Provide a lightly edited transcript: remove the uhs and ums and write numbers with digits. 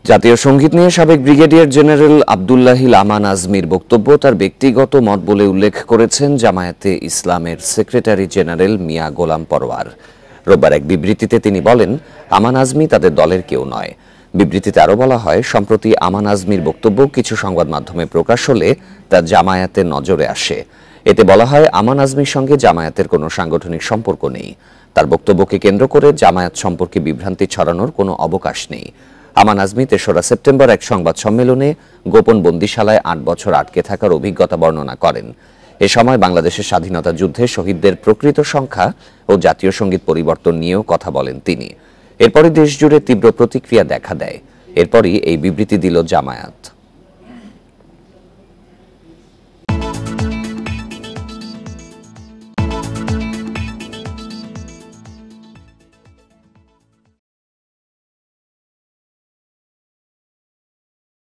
জাতীয় সংগীত নিয়ে সাবেক ব্রিগেডিয়ার জেনারেল আব্দুল্লাহিল আমান আজমির বক্তব্য তার ব্যক্তিগত মত বলে উল্লেখ করেছেন জামায়াতে ইসলামের সেক্রেটারি জেনারেল মিয়া গোলাম পরওয়ার। রোববার এক বিবৃতিতে তিনি বলেন, আমান আজমি তাদের দলের কেউ নয়। বিবৃতিতে আরও বলা হয়, সম্প্রতি আমান আজমির বক্তব্য কিছু সংবাদ মাধ্যমে প্রকাশ হলে তা জামায়াতের নজরে আসে। এতে বলা হয়, আমান আজমির সঙ্গে জামায়াতের কোনো সাংগঠনিক সম্পর্ক নেই। তার বক্তব্যকে কেন্দ্র করে জামায়াত সম্পর্কে বিভ্রান্তি ছড়ানোর কোনো অবকাশ নেই। আমান আজমি ৩রা সেপ্টেম্বর এক সংবাদ সম্মেলনে গোপন বন্দিশালায় ৮ বছর আটকে থাকার অভিজ্ঞতা বর্ণনা করেন। এ সময় বাংলাদেশের স্বাধীনতা যুদ্ধে শহীদদের প্রকৃত সংখ্যা ও জাতীয় সংগীত পরিবর্তন নিয়েও কথা বলেন তিনি। এরপরই দেশজুড়ে তীব্র প্রতিক্রিয়া দেখা দেয়। এরপরই এই বিবৃতি দিল জামায়াত।